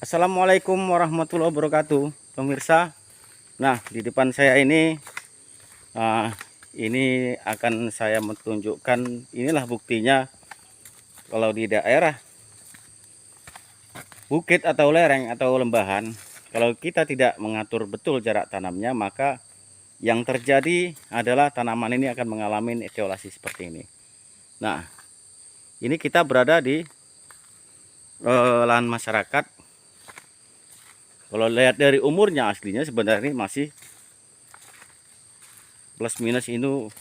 Assalamualaikum warahmatullahi wabarakatuh, pemirsa. Nah, di depan saya ah, ini akan saya menunjukkan, inilah buktinya kalau di daerah bukit atau lereng atau lembahan, kalau kita tidak mengatur betul jarak tanamnya, maka yang terjadi adalah tanaman ini akan mengalami etiolasi seperti ini. Nah, ini kita berada di lahan masyarakat. Kalau lihat dari umurnya aslinya sebenarnya masih plus minus ini,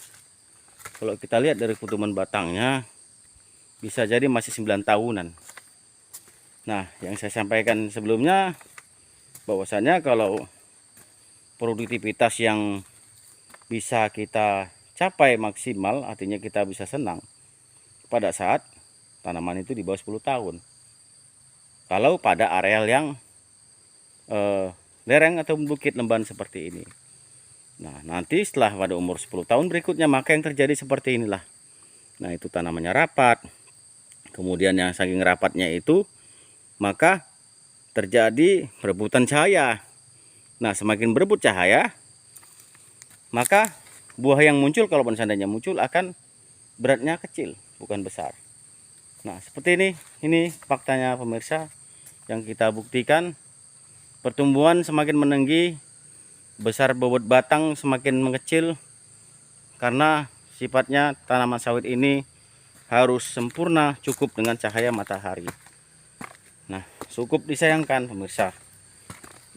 kalau kita lihat dari kutuman batangnya bisa jadi masih 9 tahunan. Nah, yang saya sampaikan sebelumnya bahwasanya kalau produktivitas yang bisa kita capai maksimal, artinya kita bisa senang pada saat tanaman itu di bawah 10 tahun. Kalau pada areal yang lereng atau bukit lemban seperti ini. Nah, nanti setelah pada umur 10 tahun berikutnya, maka yang terjadi seperti inilah. Nah, itu tanamannya rapat. Kemudian yang saking rapatnya itu, maka terjadi perebutan cahaya. Nah, semakin berebut cahaya, maka buah yang muncul, kalau seandainya muncul, akan beratnya kecil, bukan besar. Nah, seperti ini faktanya pemirsa yang kita buktikan. Pertumbuhan semakin meninggi, besar bobot batang semakin mengecil, karena sifatnya tanaman sawit ini harus sempurna cukup dengan cahaya matahari. Nah, cukup disayangkan pemirsa.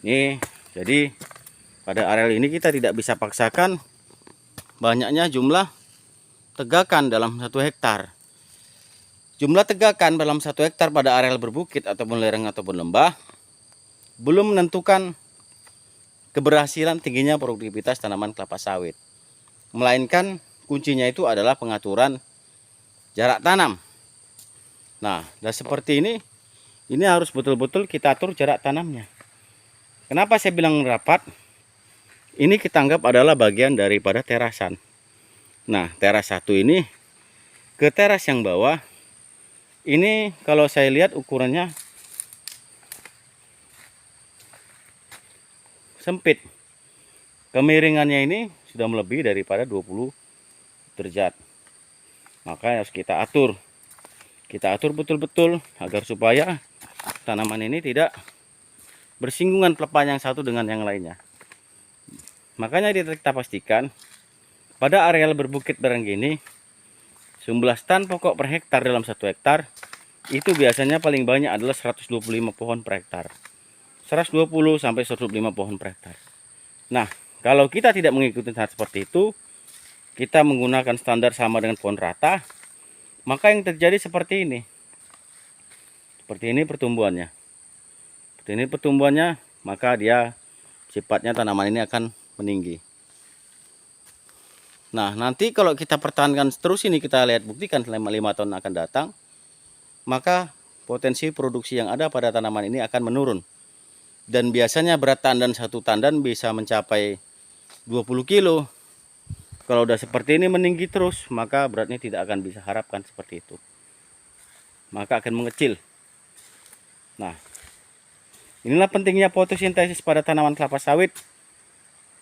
Ini jadi pada areal ini kita tidak bisa paksakan banyaknya jumlah tegakan dalam 1 hektar. Jumlah tegakan dalam 1 hektar pada areal berbukit ataupun lereng ataupun lembah belum menentukan keberhasilan tingginya produktivitas tanaman kelapa sawit. Melainkan kuncinya itu adalah pengaturan jarak tanam. Nah, dan seperti ini harus betul-betul kita atur jarak tanamnya. Kenapa saya bilang rapat? Ini kita anggap adalah bagian daripada terasan. Nah, teras satu ini ke teras yang bawah, ini kalau saya lihat ukurannya sempit. Kemiringannya ini sudah melebihi daripada 20 derajat. Maka harus kita atur. Kita atur betul-betul agar supaya tanaman ini tidak bersinggungan pelepah yang satu dengan yang lainnya. Makanya kita pastikan pada areal berbukit barang gini, jumlah stan pokok per hektar dalam 1 hektar itu biasanya paling banyak adalah 125 pohon per hektar. 120 sampai 125 pohon per hektar. Nah, kalau kita tidak mengikuti hal seperti itu, kita menggunakan standar sama dengan pohon rata, maka yang terjadi seperti ini. Seperti ini pertumbuhannya. Seperti ini pertumbuhannya, maka dia sifatnya tanaman ini akan meninggi. Nah, nanti kalau kita pertahankan terus ini, kita lihat buktikan selama 5 tahun akan datang, maka potensi produksi yang ada pada tanaman ini akan menurun. Dan biasanya berat tandan satu tandan bisa mencapai 20 kilo. Kalau udah seperti ini meninggi terus, maka beratnya tidak akan bisa harapkan seperti itu. Maka akan mengecil. Nah, inilah pentingnya fotosintesis pada tanaman kelapa sawit.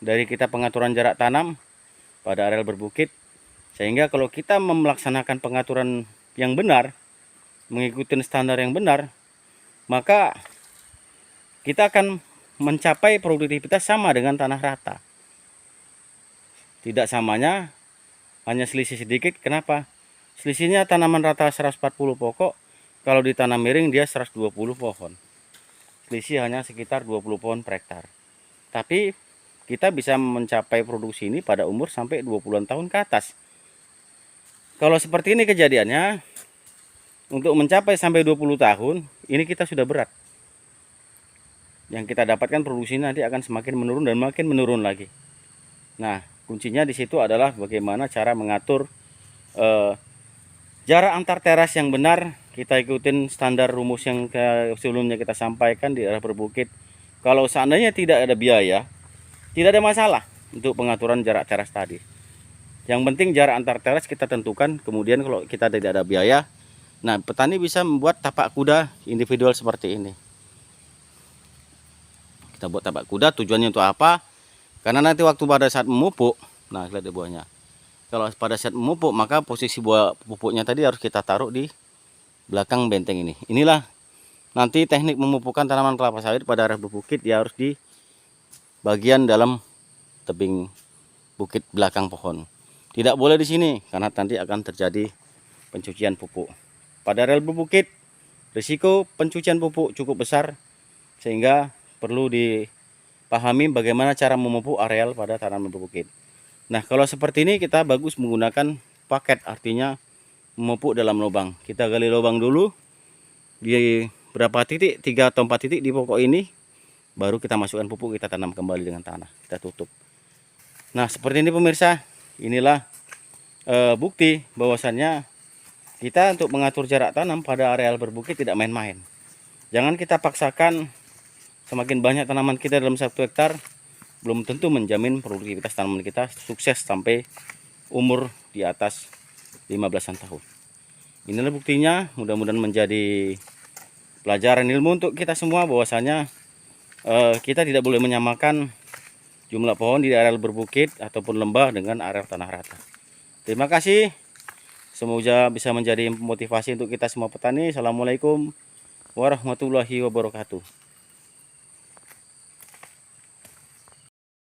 Dari kita pengaturan jarak tanam pada areal berbukit, sehingga kalau kita melaksanakan pengaturan yang benar, mengikuti standar yang benar, maka kita akan mencapai produktivitas sama dengan tanah rata. Tidak samanya hanya selisih sedikit. Kenapa? Selisihnya tanaman rata 140 pokok, kalau ditanam miring dia 120 pohon. Selisih hanya sekitar 20 pohon per hektar. Tapi kita bisa mencapai produksi ini pada umur sampai 20-an tahun ke atas. Kalau seperti ini kejadiannya, untuk mencapai sampai 20 tahun, ini kita sudah berat. Yang kita dapatkan produksi nanti akan semakin menurun dan makin menurun lagi. Nah, kuncinya di situ adalah bagaimana cara mengatur jarak antar teras yang benar. Kita ikutin standar rumus yang sebelumnya kita sampaikan di daerah berbukit. Kalau seandainya tidak ada biaya, tidak ada masalah untuk pengaturan jarak teras tadi. Yang penting jarak antar teras kita tentukan. Kemudian kalau kita tidak ada biaya, nah petani bisa membuat tapak kuda individual seperti ini. Kita buat tapak kuda, tujuannya untuk apa? Karena nanti waktu pada saat memupuk, nah lihat deh buahnya. Kalau pada saat memupuk, maka posisi buah pupuknya tadi harus kita taruh di belakang benteng ini. Inilah nanti teknik memupukkan tanaman kelapa sawit pada area berbukit, dia harus di bagian dalam tebing bukit belakang pohon. Tidak boleh di sini karena nanti akan terjadi pencucian pupuk. Pada rel berbukit, risiko pencucian pupuk cukup besar sehingga perlu dipahami bagaimana cara memupuk areal pada tanaman berbukit. Nah, kalau seperti ini kita bagus menggunakan paket, artinya memupuk dalam lubang. Kita gali lubang dulu di berapa titik, 3 atau 4 titik di pokok ini, baru kita masukkan pupuk, kita tanam kembali dengan tanah, kita tutup. Nah, seperti ini pemirsa, inilah bukti bahwasannya kita untuk mengatur jarak tanam pada areal berbukit tidak main-main. Jangan kita paksakan. Semakin banyak tanaman kita dalam 1 hektar, belum tentu menjamin produktivitas tanaman kita sukses sampai umur di atas 15-an tahun. Inilah buktinya, mudah-mudahan menjadi pelajaran ilmu untuk kita semua bahwasanya kita tidak boleh menyamakan jumlah pohon di areal berbukit ataupun lembah dengan areal tanah rata. Terima kasih. Semoga bisa menjadi motivasi untuk kita semua petani. Assalamualaikum warahmatullahi wabarakatuh.